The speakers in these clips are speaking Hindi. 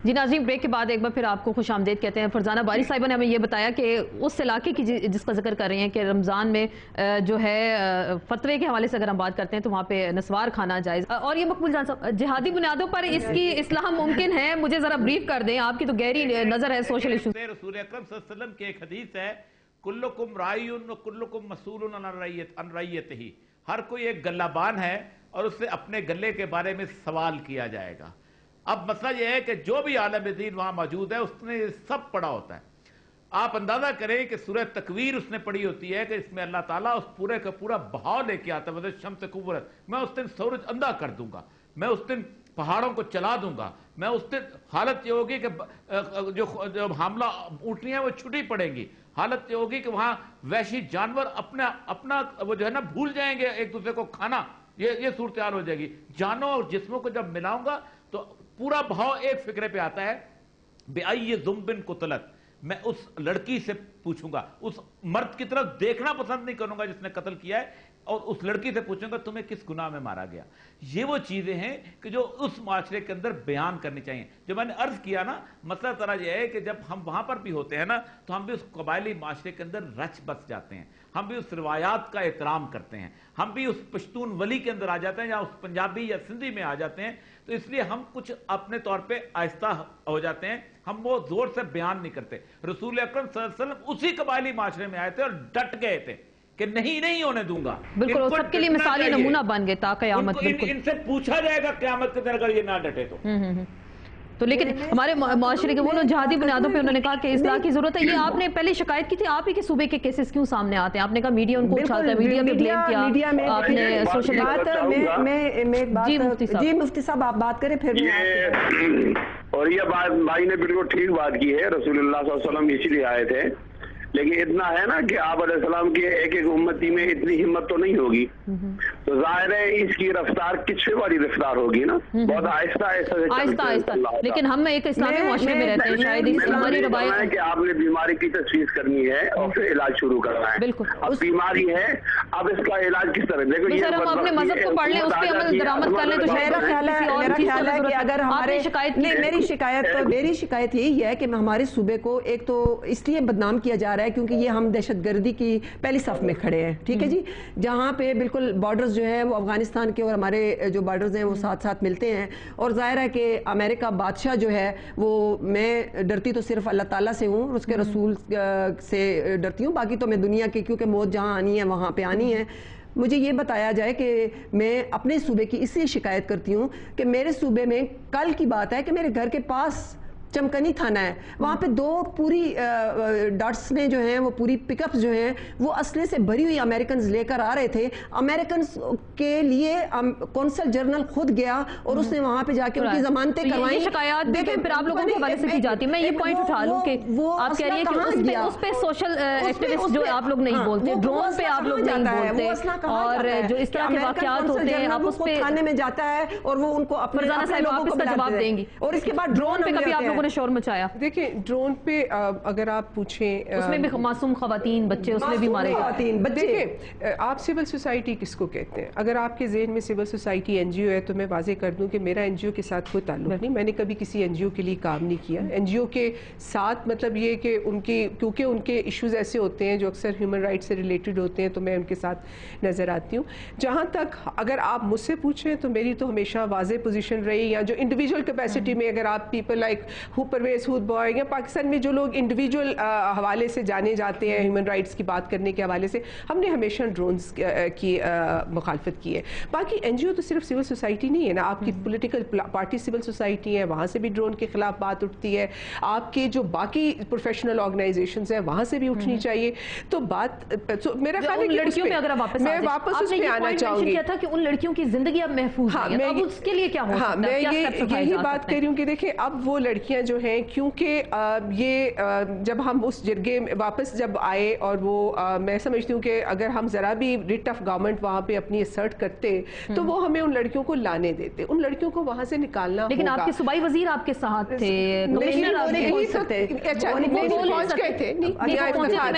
जी नाज़रीन, ब्रेक के बाद एक बार फिर आपको खुश आमदेद कहते हैं। फरजाना बारी साहिबा ने हमें ये बताया कि उस इलाके की जिसका जिक्र कर रही हैं कि रमज़ान में जो है फतवे के हवाले से अगर हम बात करते हैं तो वहाँ पे नस्वार खाना जायज़। और ये मकबूल जान साहब, जिहादी बुनियादों पर इसकी इस्लाह मुमकिन है? मुझे ज़रा ब्रीफ कर दें, आपकी तो गहरी नज़र है सोशल इशू। रसूल अकरम सल्लल्लाहु अलैहि वसल्लम की एक हदीस है, कुल्लुकुम राइयुन व कुल्लुकुम मसूलुन अन रइयतिही। हर कोई एक गल्लाबान है और उससे अपने गले के बारे में सवाल किया जाएगा। अब मसला यह है कि जो भी आलम दीन वहां मौजूद है उसने सब पढ़ा होता है। आप अंदाजा करें कि सूरह तकवीर उसने पढ़ी होती है कि इसमें अल्लाह ताला उस पूरे का पूरा बहाव लेके आता है। मतलब शम्स कुव्वरत, मैं उस दिन सूरज अंधा कर दूंगा, मैं उस दिन पहाड़ों को चला दूंगा, मैं उस दिन हालत ये होगी कि जो हमला ऊँटनियां वो छुट्टी पड़ेंगी। हालत ये होगी कि वहां वैशी जानवर अपना अपना वो जो है ना भूल जाएंगे एक दूसरे को खाना। ये सूरत हाल हो जाएगी। जानों और जिस्मों को जब मिलाऊंगा तो पूरा भाव एक फिक्रे पे आता है। बेआई जुम्बिन कुतलत, मैं उस लड़की से पूछूंगा, उस मर्द की तरफ देखना पसंद नहीं करूंगा जिसने कत्ल किया है, और उस लड़की से पूछूंगा तुम्हें किस गुनाह में मारा गया। ये वो चीजें हैं कि जो उस माशरे के अंदर बयान करनी चाहिए। जो मैंने अर्ज किया ना, मसला तरह यह है कि जब हम वहां पर भी होते हैं ना तो हम भी उस कबायली माशरे के अंदर रच बस जाते हैं, हम भी उस रिवायात का एहतराम करते हैं, हम भी उस पश्तून वली के अंदर आ जाते हैं या उस पंजाबी या सिंधी में आ जाते हैं। तो इसलिए हम कुछ अपने तौर पे आहिस्ता हो जाते हैं, हम वो जोर से बयान नहीं करते। रसूल अकरम सल्लल्लाहु अलैहि वसल्लम उसी कबायली माशरे में आए थे और डट गए थे कि नहीं होने दूंगा। बिल्कुल, सबके लिए मिसाली नमूना बन गए ता क़यामत। इनसे पूछा जाएगा क़यामत के दिन अगर ये ना डटे तो लेकिन हमारे माशरे के वो लोग जहादी बुनियादों पे उन्होंने कहा कि इस्लाह की जरूरत है। ये आपने पहले शिकायत की थी, आप ही के सूबे के केसेस क्यों सामने आते हैं? आपने कहा मीडिया उनको उछालता है, मीडिया में ब्लेम किया आपने सोशल जी मुफ्ती साहब आप बात करें फिर। और ये बात भाई ने बिल्कुल ठीक बात की है, रसूलुल्लाह सल्लल्लाहु अलैहि वसल्लम इसीलिए आए थे। लेकिन इतना है ना कि आप अलैहिस्सलाम की एक एक उम्मती में इतनी हिम्मत तो नहीं होगी, तो जाहिर है इसकी रफ्तार किस्से वाली रफ्तार होगी ना, बहुत आहिस्ता आहिस्ता। लेकिन हम एक इस्लामी माशरे में रहते हैं, शायद हमारी रवायत है कि आपने बीमारी की तशखीस करनी है और फिर इलाज शुरू करना है। बिल्कुल, अब बीमारी है, अब इसका इलाज किस तरह? देखो ये हम अपने मजहब को पढ़ लें, उस पे अमल दरामद कर लें तो मेरा ख्याल है कि अगर हमारे मेरी शिकायत यही है कि हमारे सूबे को एक तो इसलिए बदनाम किया जा रहा है क्योंकि ये हम दहशतगर्दी की पहली सफ में खड़े हैं, ठीक है जी, जहाँ पे बिल्कुल बॉर्डर्स जो है वो अफगानिस्तान के और हमारे जो बॉर्डर्स हैं वो साथ साथ मिलते हैं। और जाहिर है कि अमेरिका बादशाह जो है वो, मैं डरती तो सिर्फ अल्लाह ताला से हूँ, उसके रसूल से डरती हूँ, बाकी तो मैं दुनिया की, क्योंकि मौत जहाँ आनी है वहाँ पे आनी है। मुझे ये बताया जाए कि मैं अपने सूबे की इसलिए शिकायत करती हूँ कि मेरे सूबे में कल की बात है कि मेरे घर के पास चमकनी थाना है, वहाँ पे दो पूरी डॉट्स ने जो हैं वो पूरी पिकअप्स जो हैं वो असले से भरी हुई अमेरिकन लेकर आ रहे थे। अमेरिकन के लिए कौंसल जनरल खुद गया और उसने वहाँ पे जाके उनकी जमानतें करवाई। शिकायत देखिए फिर आप लोगों के हवाले से की जाती है। मैं ये पॉइंट उठा लूं कि वो आप कह रही हैं कि उस पे सोशल एक्टिविस्ट जो आप लोग नहीं बोलते, ड्रोन पे आप लोग नहीं बोलते, और जो इस तरह के वाकयात होते हैं आप उस पे थाने में जाता है और वो उनको अपने लोगों को जवाब देंगी। और इसके बाद ड्रोन पे कभी आप लोगों ने शोर मचाया? देखिए ड्रोन पे अगर आप पूछें, उसमें भी मासूम खवातीन बच्चे उसमें भी मारे गए। देखिए आप सिविल सोसाइटी किसको कहते हैं? अगर आपके जहन में सिविल सोसाइटी एनजीओ है तो मैं वाजे कर दूं कि मेरा एनजीओ के साथ कोई ताल्लुक नहीं, मैंने कभी किसी एनजीओ के लिए काम नहीं किया। एनजीओ के साथ मतलब ये कि उनकी, क्योंकि उनके इश्यूज ऐसे होते हैं जो अक्सर ह्यूमन राइट से रिलेटेड होते हैं, तो मैं उनके साथ नजर आती हूँ। जहाँ तक अगर आप मुझसे पूछें तो मेरी तो हमेशा वाजे पोजीशन रही, या जो इंडिविजुअल कैपेसिटी में अगर आप पीपल लाइक परवेज हुद बॉय या पाकिस्तान में जो लोग इंडिविजुअल हवाले से जाने जाते हैं ह्यूमन राइट्स की बात करने के हवाले से, हमने हमेशा ड्रोन्स की मुखालफत की है। बाकी एनजीओ तो सिर्फ सिविल सोसाइटी नहीं है ना, आपकी पॉलिटिकल पार्टी सिविल सोसाइटी है, वहाँ से भी ड्रोन के खिलाफ बात उठती है, आपके जो बाकी प्रोफेशनल ऑर्गेनाइजेशंस हैं वहाँ से भी उठनी चाहिए। तो बात तो मेरा ख्याल है कि लड़कियों पे अगर मैं वापस उस पे आना चाहूंगी था कि उन लड़कियों की जिंदगी अब महफूज है, अब उसके लिए क्या हो सकता है? मैं यही बात कर रही हूँ कि देखिए अब वो लड़कियां जो हैं, क्योंकि ये जब हम उस जरगे में वापस जब आए और वो मैं समझती हूँ कि अगर हम जरा भी रिट ऑफ गवर्नमेंट वहाँ पे अपनी असर्ट करते तो वो हमें उन लड़कियों को लाने देते, उन लड़कियों को वहाँ से निकालना। लेकिन आपके सूबाई वजीर आपके साथ थे, कमिश्नर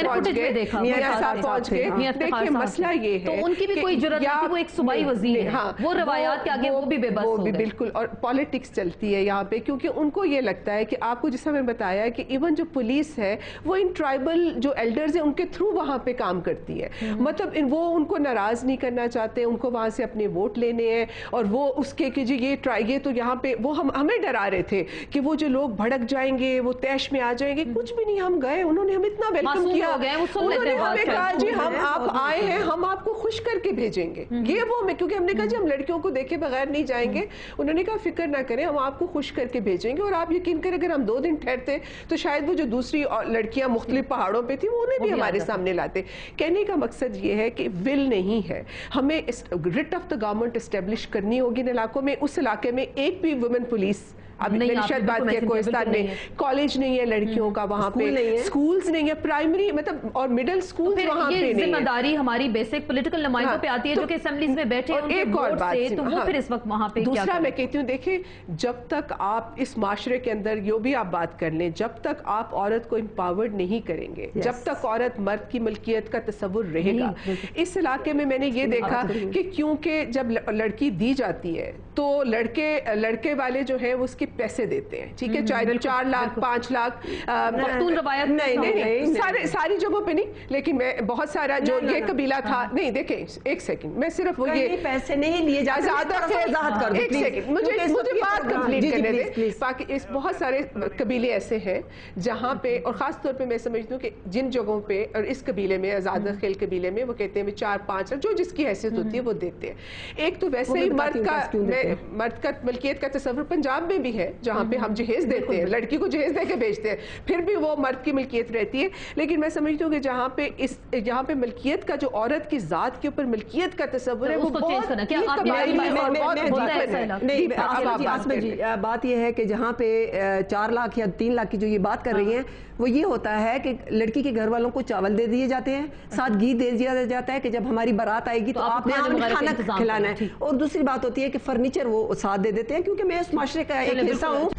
पहुंच गए। देखिए मसला ये है तो उनकी भी कोई जरूरत नहीं, वो एक सूबाई वजीर है, वो रवायात के आगे वो भी बेबस हो गए। बिल्कुल, और पॉलिटिक्स चलती है यहाँ पे, क्योंकि उनको ये लगता करता है कि आपको, जैसा मैंने बताया कि इवन जो पुलिस है वो इन ट्राइबल जो एल्डर्स हैं उनके थ्रू वहाँ पे काम करती है। मतलब वो उनको नाराज नहीं करना चाहते, उनको वहाँ से अपने वोट लेने हैं, और वो उसके कि जी ये तो यहाँ पे वो हमें डरा रहे थे कि वो जो लोग भड़क जाएंगे, वो तैश में आ जाएंगे। कुछ भी नहीं, हम गए, उन्होंने हमें इतना वेलकम किया, उन्होंने हमें कहा जी हम आप आए हैं, हम आपको खुश करके भेजेंगे। ये वो मैं, क्योंकि हमने कहा जी हम लड़कियों को देखे बगैर नहीं जाएंगे, उन्होंने कहा फिक्र ना करें, हम आपको खुश करके भेजेंगे। और आप यकीन करें अगर हम 2 दिन ठहरते तो शायद वो जो दूसरी लड़कियां मुख्तलिफ पहाड़ों पे थी वो उन्हें भी हमारे सामने लाते। कहने का मकसद ये है कि विल नहीं है, हमें writ of the government establish करनी होगी इन इलाकों में। उस इलाके में एक भी वुमेन पुलिस अभी मैंने शायद बात किया, कोहिस्तान में कॉलेज नहीं है लड़कियों का, वहाँ पे स्कूल्स नहीं है, प्राइमरी मतलब और मिडिल स्कूल वहाँ पे नहीं है। जिम्मेदारी हमारी बेसिक पॉलिटिकल नुमाइंदों पे आती है जो कि असेंबलीज में बैठे हैं। एक और बात, तो वो फिर इस वक्त वहाँ पे दूसरा मैं कहती हूँ, देखिए जब तक आप इस माशरे के अंदर जो भी आप बात कर लें, जब तक आप औरत को एम्पावर्ड नहीं करेंगे, जब तक औरत मर्द की मिल्कियत का तस्वुर रहेगा। इस इलाके में मैंने ये देखा कि क्योंकि जब लड़की दी जाती है तो लड़के वाले जो है वो उसके पैसे देते हैं, ठीक है, चाहे 4 लाख 5 लाख रवायत नहीं, सारी जगहों पे नहीं, लेकिन मैं बहुत सारा जो ये कबीला था, नहीं देखें एक सेकंड, मैं सिर्फ वो ये पैसे नहीं लिए जाते, एक सेकंड मुझे बात कंप्लीट करने दे। बाकी इस बहुत सारे कबीले ऐसे हैं जहाँ पे, और खास तौर पे मैं समझती हूँ कि जिन जगहों पे, और इस कबीले में आजाद खेल कबीले में वो कहते हैं 4-5 जो जिसकी हैसियत होती है वो देते हैं। एक तो वैसे ही मर्द का मिल्कियत का तस्वुर पंजाब में भी है जहाँ पे हम जहेज देते हैं, लड़की को जहेज देके भेजते हैं, फिर भी वो मर्द की मिल्कियत रहती है। लेकिन मैं समझती हूँ कि जहाँ पे मिल्कियत का जो औरत की जात के ऊपर मिल्कियत का तस्वुर है वो बात यह है कि जहाँ पे 4 लाख या 3 लाख की जो ये बात कर रही हैं वो ये होता है कि लड़की के घर वालों को चावल दे दिए जाते हैं, साथ घी दे दिया जाता है कि जब हमारी बारात आएगी तो आपने खाना खिलाना है। और दूसरी बात होती है कि फर्नीचर वो साथ दे देते हैं, क्योंकि मैं उस माशरे का एक हिस्सा हूँ